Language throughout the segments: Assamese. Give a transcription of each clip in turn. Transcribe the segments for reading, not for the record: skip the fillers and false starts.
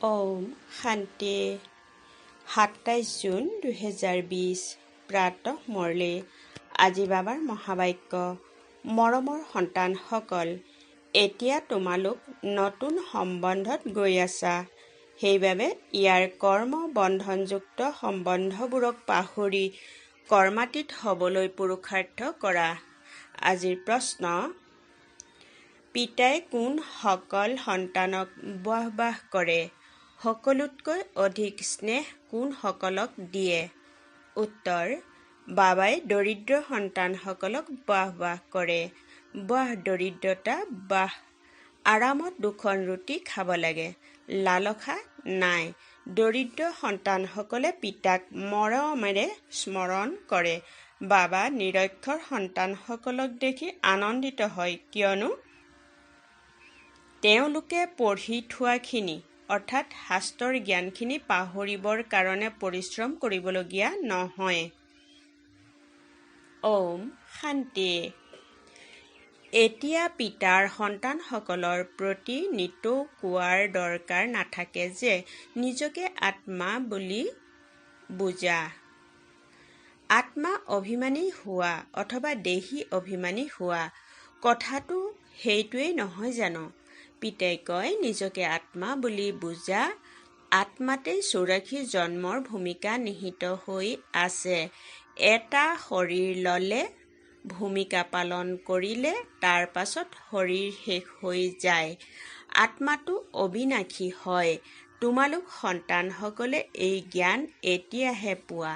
ওম শান্তি 27 জুন 2020 প্ৰাতঃ মুৰলী। আজি বাবাৰ মহাবাক্য। মৰমৰ সন্তানসকল, এতিয়া তোমালোক নতুন সম্বন্ধত গৈ আছা। সেইবাবে ইয়াৰ কৰ্ম বন্ধনযুক্ত সম্বন্ধবোৰক পাহৰি কৰ্মাতীত হ'বলৈ পুৰুষাৰ্থ কৰা। আজিৰ প্ৰশ্ন: পিতাই কোন সকল সন্তানক বাহ কৰে? সকলোতকৈ অধিক স্নেহ কোনসকলক দিয়ে? উত্তৰ: বাবাই দৰিদ্ৰ সন্তানসকলক বাহ কৰে। দৰিদ্ৰতা আৰামত দুখন ৰুটি খাব লাগে, লালসা নাই। দৰিদ্ৰ সন্তানসকলে পিতাক মৰমেৰে স্মৰণ কৰে। বাবা নিৰক্ষৰ সন্তানসকলক দেখি আনন্দিত হয়, কিয়নো তেওঁলোকে পঢ়ি থোৱাখিনি অৰ্থাৎ শাস্ত্ৰৰ জ্ঞানখিনি পাহৰিবৰ কাৰণে পৰিশ্ৰম কৰিবলগীয়া নহয়। ওম শান্তি। এতিয়া পিতাৰ সন্তানসকলৰ প্ৰতি নিতৌ কোৱাৰ দৰকাৰ নাথাকে যে নিজকে আত্মা বুলি বুজা। আত্মা অভিমানী হোৱা অথবা দেহী অভিমানী হোৱা, কথাটো সেইটোৱেই নহয় জানো? পিতাই কয় নিজকে আত্মা বুলি বুজা। আত্মাতেই 84 জন্মৰ ভূমিকা নিহিত হৈ আছে। এটা শৰীৰ ল'লে, ভূমিকা পালন কৰিলে, তাৰ পাছত শৰীৰ শেষ হৈ যায়। আত্মাটো অবিনাশী হয়। তোমালোক সন্তানসকলে এই জ্ঞান এতিয়াহে পোৱা।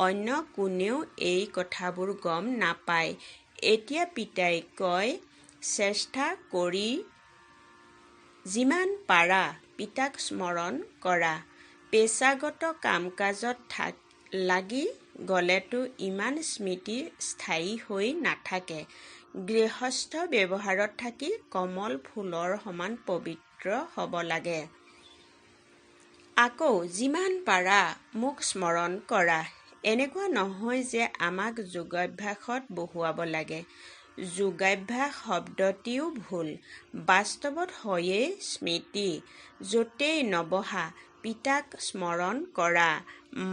অন্য কোনেও এই কথাবোৰ গম নাপায়। এতিয়া পিতাই কয়, চেষ্টা কৰি যিমান পাৰা পিতাক স্মৰণ কৰা। পেচাগত কাম-কাজত লাগি গ'লেতো ইমান স্মৃতি স্থায়ী হৈ নাথাকে। গৃহস্থ ব্যৱহাৰত থাকি কমল ফুলৰ সমান পবিত্ৰ হ'ব লাগে। আকৌ যিমান পাৰা মোক স্মৰণ কৰা। এনেকুৱা নহয় যে আমাক যোগাভ্যাসত বহুৱাব লাগে। যোগাভ্যাস শব্দটিও ভুল। বাস্তৱত হয়েই স্মৃতি। য'তেই নবহা পিতাক স্মৰণ কৰা।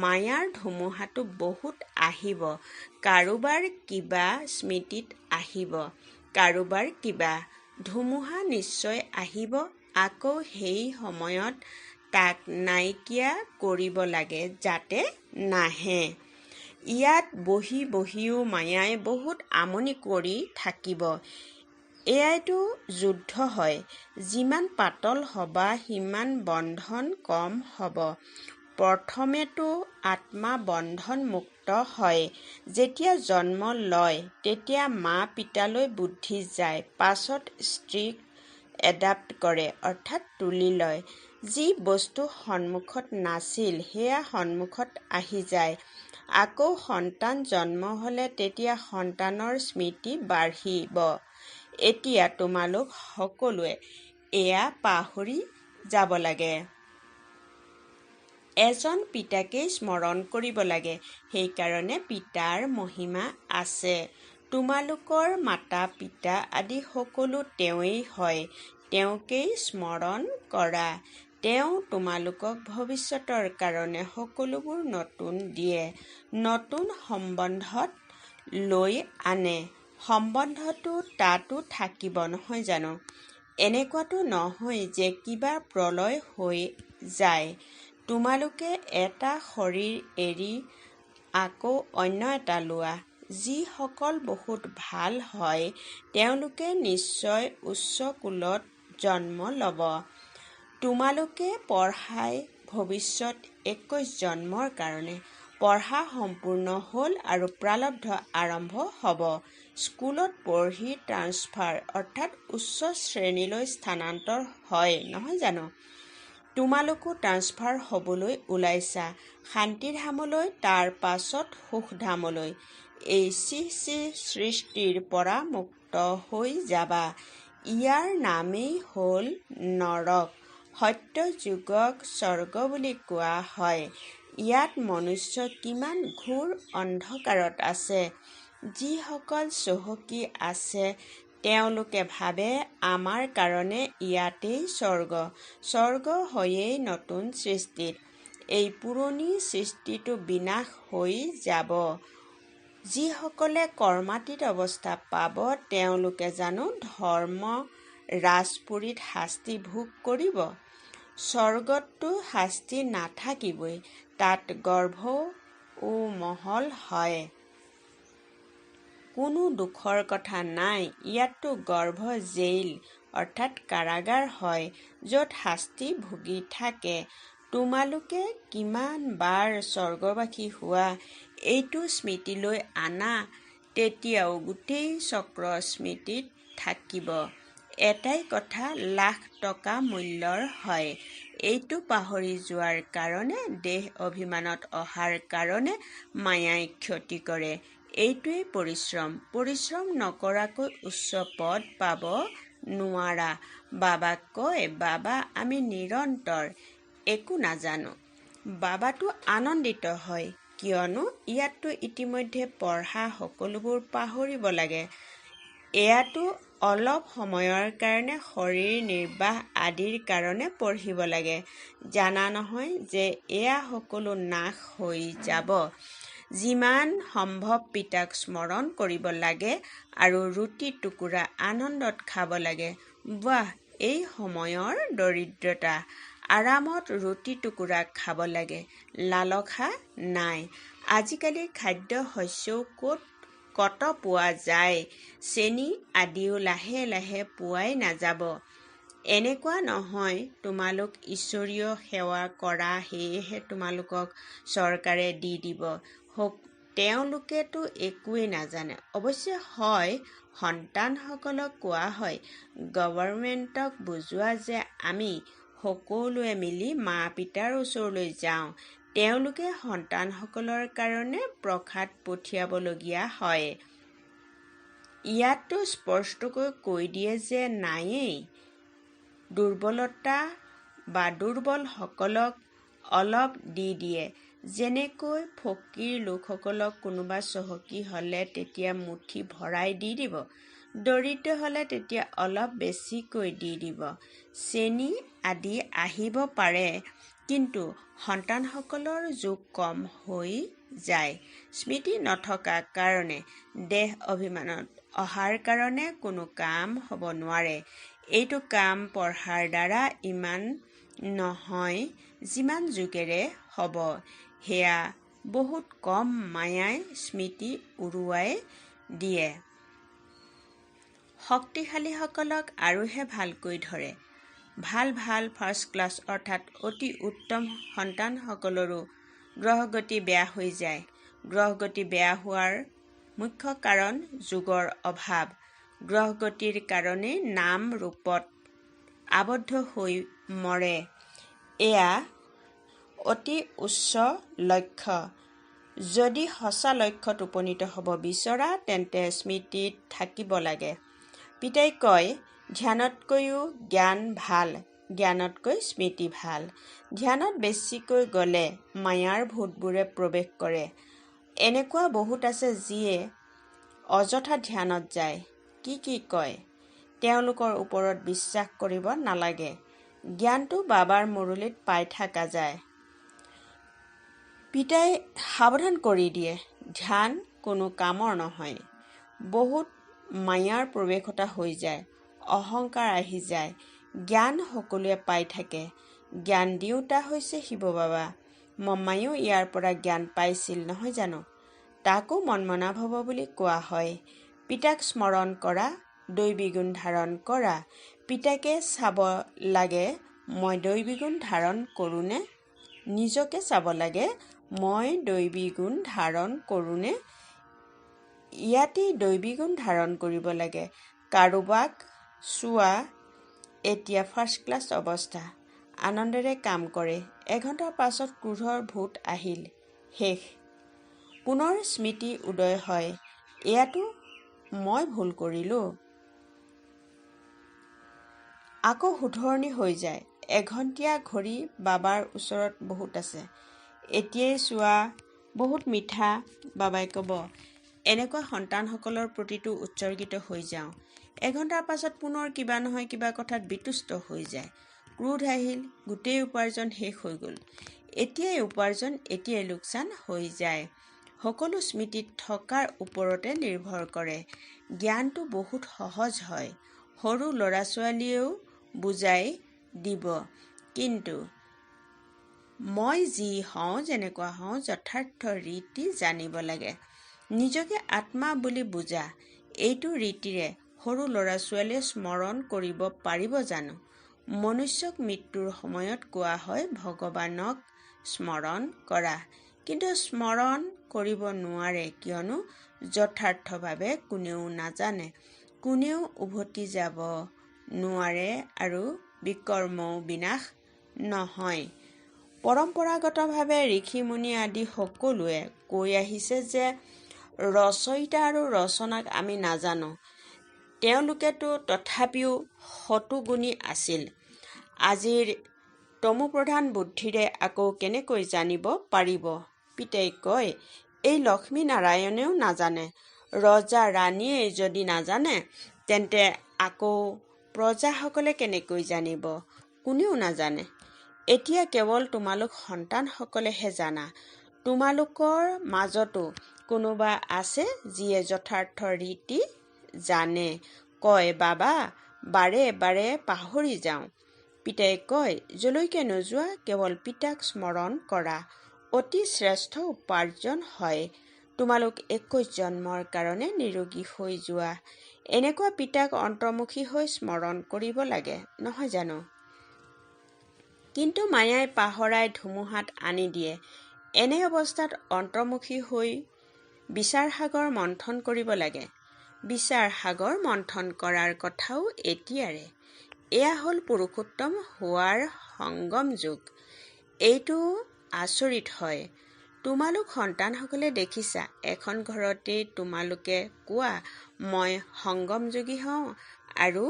মায়াৰ ধুমুহাটো বহুত আহিব। কাৰোবাৰ কিবা স্মৃতিত আহিব, কাৰোবাৰ কিবা। ধুমুহা নিশ্চয় আহিব। আকৌ সেই সময়ত তাক নাইকিয়া কৰিব লাগে যাতে নাহে। ইয়াত বহি বহিও মায়াই বহুত আমনি কৰি থাকিব। এয়াইতো যুদ্ধ হয়। যিমান পাতল হ'বা সিমান বন্ধন কম হ'ব। প্ৰথমেতো আত্মা বন্ধনমুক্ত হয়। যেতিয়া জন্ম লয় তেতিয়া মা-পিতালৈ বুদ্ধি যায়, পাছত স্ত্ৰীক এডাপ্ট কৰে অৰ্থাৎ তুলি লয়। যি বস্তু সন্মুখত নাছিল সেয়া সন্মুখত আহি যায়। আকৌ সন্তান জন্ম হ'লে তেতিয়া সন্তানৰ স্মৃতি বাঢ়িব। এতিয়া তোমালোক সকলোৱে এয়া পাহৰি যাব লাগে। এজন পিতাকেই স্মৰণ কৰিব লাগে। সেইকাৰণে পিতাৰ মহিমা আছে। তোমালোকৰ মাতা-পিতা আদি সকলো তেওঁৱেই হয়। তেওঁকেই স্মৰণ কৰা। তেওঁ তোমালোকক ভৱিষ্যতৰ কাৰণে সকলোবোৰ নতুন দিয়ে, নতুন সম্বন্ধত লৈ আনে। সম্বন্ধটো তাতো থাকিব নহয় জানো? এনেকুৱাতো নহয় যে কিবা প্ৰলয় হৈ যায়। তোমালোকে এটা শৰীৰ এৰি আকৌ অন্য এটা লোৱা। যিসকল বহুত ভাল হয় তেওঁলোকে নিশ্চয় উচ্চ কুলত জন্ম ল'ব। তোমালোকে পঢ়াই ভৱিষ্যত 21 জন্মৰ কাৰণে। পঢ়া সম্পূৰ্ণ হ'ল আৰু প্ৰাৰব্ধ আৰম্ভ হ'ব। স্কুলত পঢ়ি ট্ৰান্সফাৰ অৰ্থাৎ উচ্চ শ্ৰেণীলৈ স্থানান্তৰ হয় নহয় জানো? তোমালোকো ট্ৰান্সফাৰ হ'বলৈ ওলাইছা শান্তিধামলৈ, তাৰ পাছত সুখধামলৈ। এই সৃষ্টিৰ পৰা মুক্ত হৈ যাবা। ইয়াৰ নামেই হ'ল নৰক। সত্য যুগক স্বৰ্গ বুলি কোৱা হয়। ইয়াত মনুষ্য কিমান ঘোৰ অন্ধকাৰত আছে। যিসকল চহকী আছে তেওঁলোকে ভাবে আমাৰ কাৰণে ইয়াতেই স্বৰ্গ হৈয়েই নতুন সৃষ্টিত এই পুৰণি সৃষ্টিটো বিনাশ হৈ যাব। যিসকলে কৰ্মাতীত অৱস্থা পাব তেওঁলোকে জানো ধৰ্ম ৰাজপুৰীত শাস্তি ভোগ কৰিব? স্বৰ্গততো শাস্তি নাথাকিবই, তাত গৰ্ভও মহল হয়। কোনো দুখৰ কথা নাই। ইয়াততো গৰ্ভ জেইল অৰ্থাৎ কাৰাগাৰ হয়, য'ত শাস্তি ভুগি থাকে। তোমালোকে কিমান বাৰ স্বৰ্গবাসী হোৱা এইটো স্মৃতিলৈ আনা, তেতিয়াও গোটেই চক্ৰ স্মৃতিত থাকিব। এটাই কথা লাখ টকা মূল্যৰ হয়। এইটো পাহৰি যোৱাৰ কাৰণে, দেহ অভিমানত অহাৰ কাৰণে মায়াই ক্ষতি কৰে। এইটোৱেই পৰিশ্ৰম নকৰাকৈ উচ্চ পদ পাব নোৱাৰা। বাবাক কয়, বাবা আমি নিৰন্তৰ একো নাজানো। বাবাটো আনন্দিত হয়, কিয়নো ইয়াততো ইতিমধ্যে পঢ়া সকলোবোৰ পাহৰিব লাগে। এয়াতো অলপ সময়ৰ কাৰণে, শৰীৰ নিৰ্বাহ আদিৰ কাৰণে পঢ়িব লাগে। জানা নহয় যে এয়া সকলো নাশ হৈ যাব। যিমান সম্ভৱ পিতাক স্মৰণ কৰিব লাগে আৰু ৰুটি টুকুৰা আনন্দত খাব লাগে। বাহ, এই সময়ৰ দৰিদ্ৰতা! আৰামত ৰুটি টুকুৰা খাব লাগে, লালসা নাই। আজিকালি খাদ্য শস্যও কত পোৱা যায়, চেনি আদিও লাহে লাহে পোৱাই নাযাব। এনেকুৱা নহয় তোমালোক ঈশ্বৰীয় সেৱা কৰা সেয়েহে তোমালোকক চৰকাৰে দি দিব। তেওঁলোকেতো একোৱেই নাজানে। অৱশ্যে হয়, সন্তানসকলক কোৱা হয়, গভৰ্ণমেণ্টক বুজোৱা যে আমি সকলোৱে মিলি মা-পিতাৰ ওচৰলৈ যাওঁ। তেওঁলোকে সন্তানসকলৰ কাৰণে প্ৰসাদ পঠিয়াবলগীয়া হয়। ইয়াততো স্পষ্টকৈ কৈ দিয়ে যে নায়েই। দুৰ্বলসকলক অলপ দি দিয়ে। যেনেকৈ ফকীৰ লোকসকলক কোনোবা চহকী হ'লে তেতিয়া মুঠি ভৰাই দি দিব, দৰিদ্ৰ হ'লে তেতিয়া অলপ বেছিকৈ দি দিব। চেনি আদি আহিব পাৰে, কিন্তু সন্তানসকলৰ যোগ কম হৈ যায়। স্মৃতি নথকা কাৰণে, দেহ অভিমানত অহাৰ কাৰণে কোনো কাম হ'ব নোৱাৰে। এইটো কাম পঢ়াৰ দ্বাৰা ইমান নহয় যিমান যোগেৰে হ'ব। সেয়া বহুত কম। মায়াই স্মৃতি উৰুৱাই দিয়ে। শক্তিশালীসকলক আৰুহে ভালকৈ ধৰে। ভাল ফাৰ্ষ্ট ক্লাছ অৰ্থাৎ অতি উত্তম সন্তানসকলৰো গ্ৰহগতি বেয়া হৈ যায়। গ্ৰহগতি বেয়া হোৱাৰ মুখ্য কাৰণ যোগৰ অভাৱ। গ্ৰহগতিৰ কাৰণেই নাম ৰূপত আবদ্ধ হৈ মৰে। এয়া অতি উচ্চ লক্ষ্য। যদি সঁচা লক্ষ্যত উপনীত হ'ব বিচৰা তেন্তে স্মৃতিত থাকিব লাগে। পিতাই কয়, ধ্যানতকৈও জ্ঞান ভাল, জ্ঞানতকৈ স্মৃতি ভাল। ধ্যানত বেছিকৈ গ'লে মায়াৰ ভূতবোৰে প্ৰৱেশ কৰে। এনেকুৱা বহুত আছে যিয়ে অযথা ধ্যানত যায়। কি কয়, তেওঁলোকৰ ওপৰত বিশ্বাস কৰিব নালাগে। জ্ঞানটো বাবাৰ মুৰলীত পাই থকা যায়। পিতাই সাৱধান কৰি দিয়ে, ধ্যান কোনো কামৰ নহয়। বহুত মায়াৰ প্ৰৱেশতা হৈ যায়, অহংকাৰ আহি যায়। জ্ঞান সকলোৱে পাই থাকে। জ্ঞান দিওঁতা হৈছে শিৱ বাবা। মম্মায়েও ইয়াৰ পৰা জ্ঞান পাইছিল নহয় জানো? তাকো মন্মনা ভৱ বুলি কোৱা হয়। পিতাক স্মৰণ কৰা, দৈবী গুণ ধাৰণ কৰা। পিতাকে চাব লাগে মই দৈবী গুণ ধাৰণ কৰোঁনে? নিজকে চাব লাগে মই দৈবী গুণ ধাৰণ কৰোঁনে? ইয়াতেই দৈবী গুণ ধাৰণ কৰিব লাগে। কাৰোবাক চোৱা এতিয়া ফাৰ্ষ্ট ক্লাছ অৱস্থা, আনন্দেৰে কাম কৰে। এঘণ্টাৰ পাছত ক্ৰোধৰ ভূত আহিল, শেষ। পুনৰ স্মৃতি উদয় হয়, এয়াতো মই ভুল কৰিলোঁ। আকৌ শুধৰণি হৈ যায়। এঘণ্টীয়া ঘড়ী বাবাৰ ওচৰত বহুত আছে। এতিয়াই চোৱা বহুত মিঠা। বাবাই ক'ব, এনেকুৱা সন্তানসকলৰ প্ৰতিতো উৎসৰ্গিত হৈ যাওঁ। এঘণ্টাৰ পাছত পুনৰ কিবা নহয় কিবা কথাত বিতুষ্ট হৈ যায়। ক্ৰোধ আহিল, গোটেই উপাৰ্জন শেষ হৈ গ'ল। এতিয়াই উপাৰ্জন, এতিয়াই লোকচান হৈ যায়। সকলো স্মৃতিত থকাৰ ওপৰতে নিৰ্ভৰ কৰে। জ্ঞানটো বহুত সহজ হয়, সৰু ল'ৰা ছোৱালীয়েও বুজাই দিব। কিন্তু মই যি হওঁ, যেনেকুৱা হওঁ, যথাৰ্থ ৰীতি জানিব লাগে। নিজকে আত্মা বুলি বুজা, এইটো ৰীতিৰে সৰু ল'ৰা ছোৱালীয়ে স্মৰণ কৰিব পাৰিব জানো? মনুষ্যক মৃত্যুৰ সময়ত কোৱা হয় ভগৱানক স্মৰণ কৰা, কিন্তু স্মৰণ কৰিব নোৱাৰে, কিয়নো যথাৰ্থভাৱে কোনেও নাজানে। কোনেও উভতি যাব নোৱাৰে আৰু বিকৰ্মও বিনাশ নহয়। পৰম্পৰাগতভাৱে ঋষি-মুনি আদি সকলোৱে কৈ আহিছে যে ৰচয়িতা আৰু ৰচনাক আমি নাজানো। তেওঁলোকেতো তথাপিও শতগুণী আছিল। আজিৰ তমোপ্ৰধান বুদ্ধিৰে আকৌ কেনেকৈ জানিব পাৰিব? পিতাই কয়, এই লক্ষ্মী নাৰায়ণেও নাজানে। ৰজা ৰাণীয়ে যদি নাজানে, তেন্তে আকৌ প্ৰজাসকলে কেনেকৈ জানিব? কোনেও নাজানে। এতিয়া কেৱল তোমালোক সন্তানসকলেহে জানা। তোমালোকৰ মাজতো কোনোবা আছে যিয়ে যথাৰ্থ ৰীতি জানে। কয়, বাবা, বাৰে বাৰে পাহৰি যাওঁ। পিতাই কয়, যলৈকে নোযোৱা কেৱল পিতাক স্মৰণ কৰা, অতি শ্ৰেষ্ঠ উপাৰ্জন হয়। তোমালোক 21 জন্মৰ কাৰণে নিৰোগী হৈ যোৱা। এনেকুৱা পিতাক অন্তৰ্মুখী হৈ স্মৰণ কৰিব লাগে, নহয় জানো? কিন্তু মায়াই পাহৰাই ধুমুহাত আনি দিয়ে। এনে অৱস্থাত অন্তৰ্মুখী হৈ বিচাৰ সাগৰ মন্থন কৰিব লাগে। বিচাৰ সাগৰ মন্থন কৰাৰ কথাও এতিয়াৰে। এয়া হ'ল পুৰুষোত্তম হোৱাৰ সংগম যুগ। এইটো আচৰিত হয়। তোমালোক সন্তানসকলে দেখিছা, এখন ঘৰতেই তোমালোকে কোৱা মই সংগমযোগী হওঁ আৰু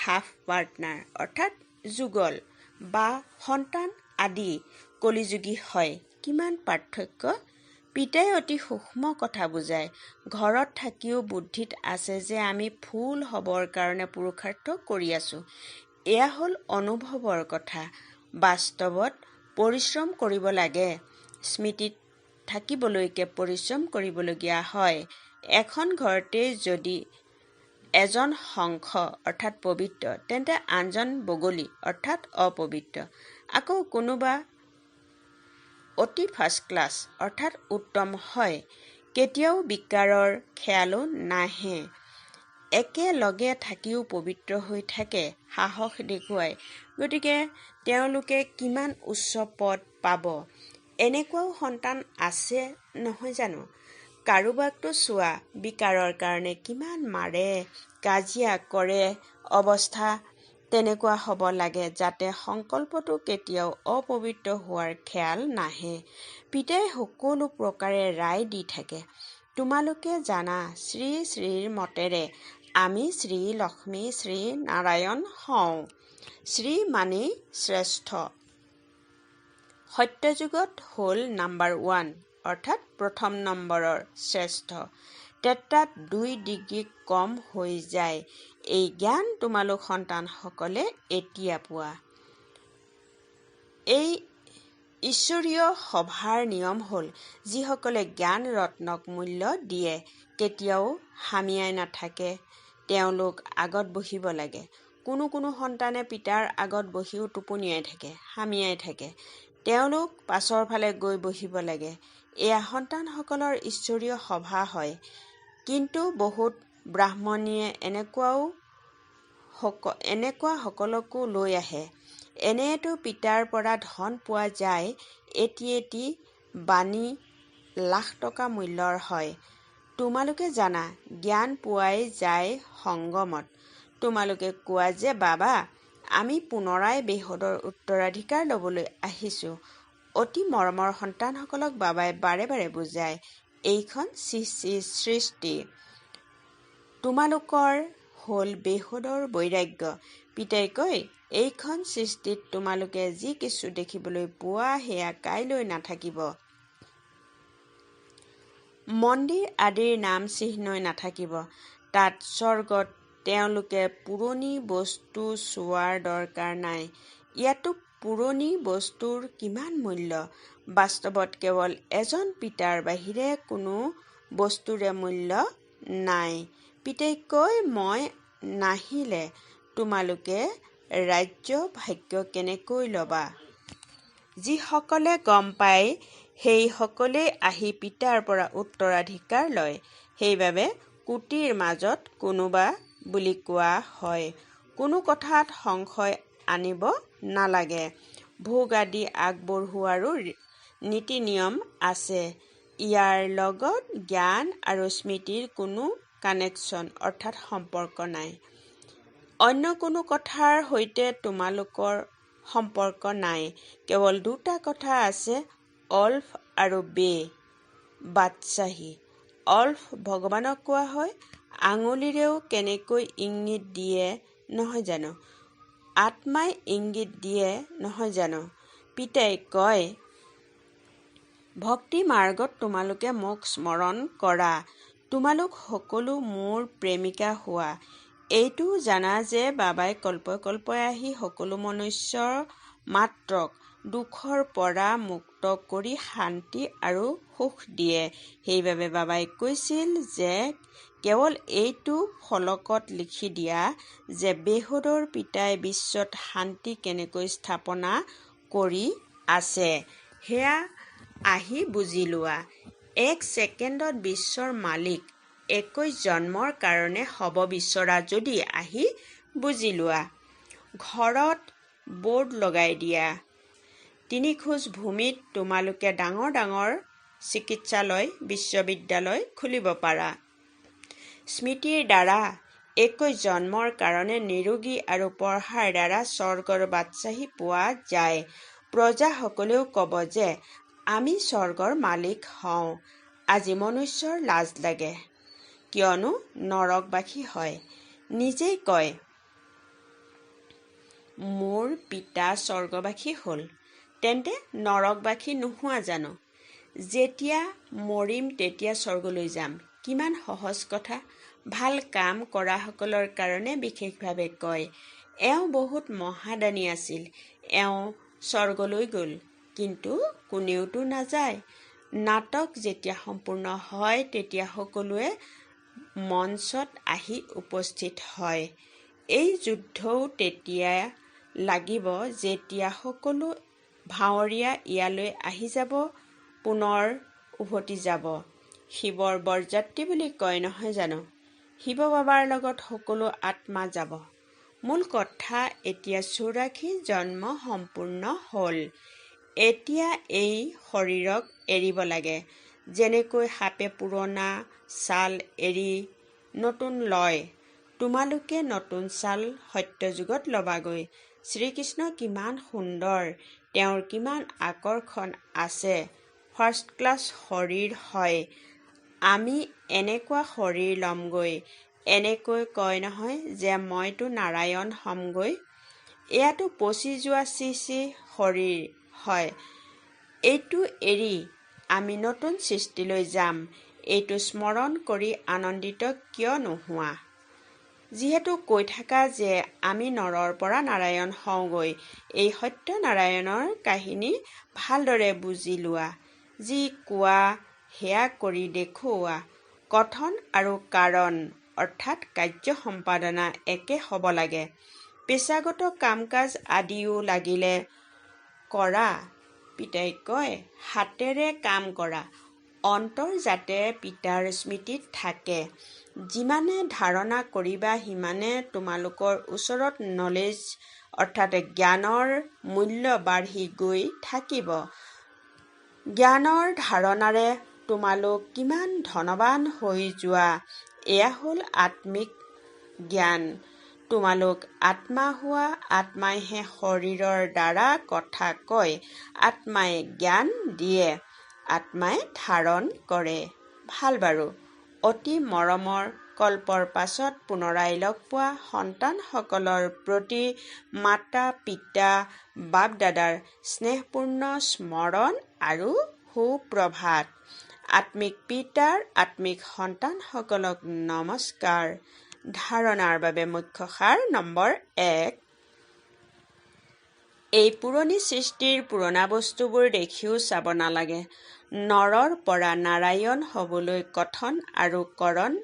হাফ পাৰ্টনাৰ অৰ্থাৎ যুগল বা সন্তান আদি কলিযোগী হয়। কিমান পাৰ্থক্য! পিতাই অতি সূক্ষ্ম কথা বুজায়। ঘৰত থাকিও বুদ্ধিত আছে যে আমি ফুল হ'বৰ কাৰণে পুৰুষাৰ্থ কৰি আছো। এয়া হ'ল অনুভৱৰ কথা। বাস্তৱত পৰিশ্ৰম কৰিব লাগে। স্মৃতিত থাকিবলৈকে পৰিশ্ৰম কৰিবলগীয়া হয়। এখন ঘৰতে যদি এজন শংখ অৰ্থাৎ পবিত্ৰ, তেন্তে আনজন বগলী অৰ্থাৎ অপবিত্ৰ। আকৌ কোনোবা অতি ফাৰ্ষ্ট ক্লাছ অৰ্থাৎ উত্তম হয়, কেতিয়াও বিকাৰৰ খেয়ালো নাহে। একেলগে থাকিও পবিত্ৰ হৈ থাকে, সাহস দেখুৱাই। গতিকে তেওঁলোকে কিমান উচ্চ পদ পাব। এনেকুৱাও সন্তান আছে, নহয় জানো? কাৰোবাকতো চোৱা, বিকাৰৰ কাৰণে কিমান মাৰে, কাজিয়া কৰে। অৱস্থা তেনেকুৱা হ'ব লাগে যাতে সংকল্পটো কেতিয়াও অপবিত্ৰ হোৱাৰ খেয়াল নাহে। পিতাই সকলো প্ৰকাৰে ৰায় দি থাকে। তোমালোকে জানা, শ্ৰী শ্ৰীৰ মতেৰে আমি শ্ৰী লক্ষ্মী শ্ৰী নাৰায়ণ হওঁ। শ্ৰী মানেই শ্ৰেষ্ঠ। সত্যযুগত হ'ল নাম্বাৰ 1 অৰ্থাৎ প্ৰথম নম্বৰৰ শ্ৰেষ্ঠ। তেত্ৰাত 2 ডিগ্ৰী কম হৈ যায়। এই জ্ঞান তোমালোক সন্তানসকলে এতিয়া পোৱা। এই ঈশ্বৰীয় সভাৰ নিয়ম হ'ল, যিসকলে জ্ঞান ৰত্নক মূল্য দিয়ে, কেতিয়াও হামিয়াই নাথাকে, তেওঁলোক আগত বহিব লাগে। কোনো কোনো সন্তানে পিতাৰ আগত বহিও টোপনিয়াই থাকে, হামিয়াই থাকে। তেওঁলোক পাছৰ ফালে গৈ বহিব লাগে। এয়া সন্তানসকলৰ ঈশ্বৰীয় সভা হয়। কিন্তু বহুত ব্ৰাহ্মণীয়ে এনেকুৱা সকলকো লৈ আহে। এনেয়েতো পিতাৰ পৰা ধন পোৱা যায়। এটি বাণী লাখ টকা মূল্যৰ হয়। তোমালোকে জানা, জ্ঞান পোৱাই যায় সংগমত। তোমালোকে কোৱা যে বাবা, আমি পুনৰাই বেহদৰ উত্তৰাধিকাৰ ল'বলৈ আহিছোঁ। অতি মৰমৰ সন্তানসকলক বাবাই বাৰে বাৰে বুজায়, এইখন সৃষ্টি। তোমালোকৰ হ'ল বেহদৰ বৈৰাগ্য। পিতাই কয়, এইখন সৃষ্টিত তোমালোকে যি কিছু দেখিবলৈ পোৱা, সেয়া কাইলৈ নাথাকিব। মন্দিৰ আদিৰ নাম চিহ্নই নাথাকিব। তাত স্বৰ্গত তেওঁলোকে পুৰণি বস্তু চোৱাৰ দৰকাৰ নাই। ইয়াতো পুৰণি বস্তুৰ কিমান মূল্য। বাস্তৱত কেৱল এজন পিতাৰ বাহিৰে কোনো বস্তুৰে মূল্য নাই। পিতাই কয়, মই নাহিলে তোমালোকে ৰাজ্য ভাগ্য কেনেকৈ ল'বা? যিসকলে গম পায় সেইসকলেই আহি পিতাৰ পৰা উত্তৰাধিকাৰ লয়। সেইবাবে কুটিৰ মাজত কোনোবা বুলি কোৱা হয়। কোনো কথাত সংশয় আনিব নালাগে। ভোগ আদি আগবঢ়োৱাৰো নীতি নিয়ম আছে। ইয়াৰ লগত জ্ঞান আৰু স্মৃতিৰ কোনো কানেকশ্যন অৰ্থাৎ সম্পৰ্ক নাই। অন্য কোনো কথাৰ সৈতে তোমালোকৰ সম্পৰ্ক নাই। কেৱল দুটা কথা আছে, অল্ফ আৰু বে বাদশ্বাহী। অল্ফ ভগৱানক কোৱা হয়। আঙুলিৰেও কেনেকৈ ইংগিত দিয়ে নহয় জানো? আত্মাই ইংগিত দিয়ে নহয় জানো? পিতাই কয়, ভক্তি মাৰ্গত তোমালোকে মোক স্মৰণ কৰা। তোমালোক সকলো মোৰ প্ৰেমিকা হোৱা। এইটো জানা যে বাবাই কল্পে কল্পে আহি সকলো মনুষ্য মাত্ৰক দুখৰ পৰা মুক্ত কৰি শান্তি আৰু সুখ দিয়ে। সেইবাবে বাবাই কৈছিল যে কেৱল এইটো ফলকত লিখি দিয়া যে বেহদৰ পিতাই বিশ্বত শান্তি কেনেকৈ স্থাপনা কৰি আছে, সেয়া আহি বুজি লোৱা। এক ছেকেণ্ডত বিশ্বৰ মালিক 21 জন্মৰ কাৰণে হ'ব বিচৰা যদি আহি বুজি লোৱা। ঘৰত বৰ্ড লগাই দিয়া। 3 খোজ ভূমিত তোমালোকে ডাঙৰ ডাঙৰ চিকিৎসালয়, বিশ্ববিদ্যালয় খুলিব পাৰা। স্মৃতিৰ দ্বাৰা 21 জন্মৰ কাৰণে নিৰোগী আৰু পঢ়াৰ দ্বাৰা স্বৰ্গৰ বাদশ্বাহী পোৱা যায়। প্ৰজাসকলেও ক'ব যে আমি স্বৰ্গৰ মালিক হওঁ। আজি মনুষ্যৰ লাজ লাগে, কিয়নো নৰকবাসী হয়। নিজেই কয়, মোৰ পিতা স্বৰ্গবাসী হ'ল, তেন্তে নৰকবাসী নোহোৱা জানো? যেতিয়া মৰিম তেতিয়া স্বৰ্গলৈ যাম। কিমান সহজ কথা। ভাল কাম কৰাসকলৰ কাৰণে বিশেষভাৱে কয়। এওঁ বহুত মহাদানী আছিল। এওঁ স্বৰ্গলৈ গ'ল, কিন্তু কোনেওতো নাযায়। নাটক যেতিয়া সম্পূৰ্ণ হয় তেতিয়া সকলোৱে মঞ্চত আহি উপস্থিত হয়। এই যুদ্ধও তেতিয়া লাগিব যেতিয়া সকলো ভাৱৰীয়া ইয়ালৈ আহি যাব, পুনৰ উভতি যাব। শিৱৰ বৰযাত্ৰী বুলি কয় নহয় জানো? শিৱ বাবাৰ লগত সকলো আত্মা যাব। মূল কথা, এতিয়া 84 জন্ম সম্পূৰ্ণ হ'ল। এতিয়া এই শৰীৰক এৰিব লাগে। যেনেকৈ সাপে পুৰণা ছাল এৰি নতুন লয়, তোমালোকে নতুন ছাল সত্যযুগত ল'বাগৈ। শ্ৰীকৃষ্ণ কিমান সুন্দৰ, তেওঁৰ কিমান আকৰ্ষণ আছে। ফাৰ্ষ্ট ক্লাছ শৰীৰ হয়। আমি এনেকুৱা শৰীৰ ল'মগৈ। এনেকৈ কয় নহয় যে মইতো নাৰায়ণ হ'মগৈ। এয়াতো পচি যোৱা চি শৰীৰ হয়। এইটো এৰি আমি নতুন সৃষ্টিলৈ যাম। এইটো স্মৰণ কৰি আনন্দিত কিয় নোহোৱা? যিহেতু কৈ থাকা যে আমি নৰৰ পৰা নাৰায়ণ হওঁগৈ। এই সত্যনাৰায়ণৰ কাহিনী ভালদৰে বুজি লোৱা। যি কোৱা সেয়া কৰি দেখুওৱা। কথন আৰু কাৰণ অৰ্থাৎ কাৰ্য সম্পাদনা একে হ'ব লাগে। পেছাগত কাম-কাজ আদিও লাগিলে কৰা। পিতাই কয়, হাতেৰে কাম কৰা। অন্তৰ যাতে পিতাৰ স্মৃতিত থাকে। যিমানে ধাৰণা কৰিবা সিমানে তোমালোকৰ ওচৰত নলেজ অৰ্থাৎ জ্ঞানৰ মূল্য বাঢ়ি গৈ থাকিব। জ্ঞানৰ ধাৰণাৰে তোমালোক কিমান ধনৱান হৈ যোৱা। এয়া হ'ল আত্মিক জ্ঞান। তোমালোক আত্মা হোৱা। আত্মাইহে শৰীৰৰ দ্বাৰা কথা কয়। আত্মাই জ্ঞান দিয়ে। আত্মাই ধাৰণ কৰে। ভাল বাৰু। অতি মৰমৰ কল্পৰ পাছত পুনৰাই লগ পোৱা সন্তানসকলৰ প্ৰতি মাতা-পিতা, বাপ-দাদাৰ স্নেহপূৰ্ণ স্মৰণ আৰু সুপ্ৰভাত। আত্মিক পিতাৰ আত্মিক সন্তানসকলক নমস্কাৰ। ধাৰণাৰ বাবে মুখ্য সাৰ নম্বৰ 1। এই পুৰণি সৃষ্টিৰ পুৰণা বস্তুবোৰ দেখিও চাব নালাগে। নৰৰ পৰা নাৰায়ণ হ'বলৈ কথন আৰু কৰণ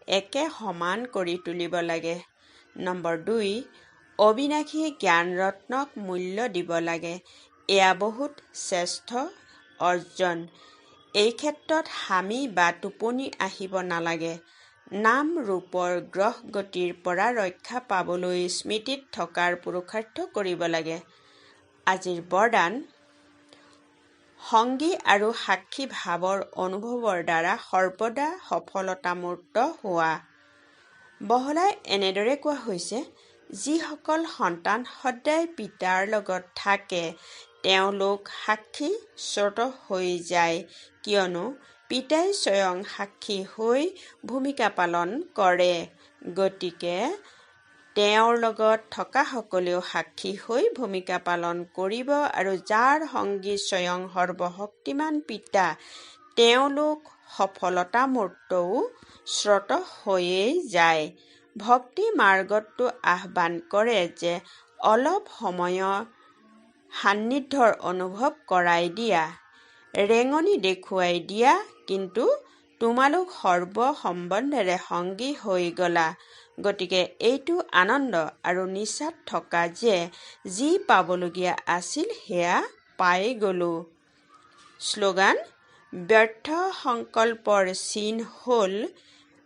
একে সমান কৰি তুলিব লাগে। নম্বৰ 2। অবিনাশী জ্ঞানৰত্নক মূল্য দিব লাগে। এয়া বহুত শ্ৰেষ্ঠ অৰ্জন। এই ক্ষেত্ৰত হামি বা টোপনি আহিব নালাগে। নাম ৰূপৰ গ্ৰহ গতিৰ পৰা ৰক্ষা পাবলৈ স্মৃতিত থকাৰ পুৰুষাৰ্থ কৰিব লাগে। আজিৰ বৰদান: সংগী আৰু সাক্ষী ভাৱৰ অনুভৱৰ দ্বাৰা সৰ্বদা সফলতামূৰ্ত হোৱা। বহলাই এনেদৰে কোৱা হৈছে, যিসকল সন্তান সদায় পিতাৰ লগত থাকে তেওঁলোক সাক্ষী স্ৰোত হৈ যায়, কিয়নো পিতাই স্বয়ং সাক্ষী হৈ ভূমিকা পালন কৰে। গতিকে তেওঁৰ লগত থকাসকলেও সাক্ষী হৈ ভূমিকা পালন কৰিব আৰু যাৰ সংগী স্বয়ং সৰ্বশক্তিমান পিতা তেওঁলোক সফলতামূৰ্তও স্ৰোত হৈয়ে যায়। ভক্তি মাৰ্গতো আহ্বান কৰে যে অলপ সময়ৰ সান্নিধ্যৰ অনুভৱ কৰাই দিয়া, ৰেঙনি দেখুৱাই দিয়া, কিন্তু তোমালোক সৰ্ব সম্বন্ধেৰে সংগী হৈ গলা। গতিকে এইটো আনন্দ আৰু নিচাত থকা যে যি পাবলগীয়া আছিল সেয়া পাই গলো। শ্লোগান: ব্যৰ্থ সংকল্পৰ চিন হ'ল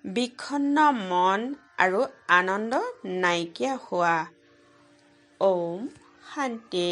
বিষণ্ণ মন আৰু আনন্দ নাইকিয়া হোৱা। ওম শান্তি।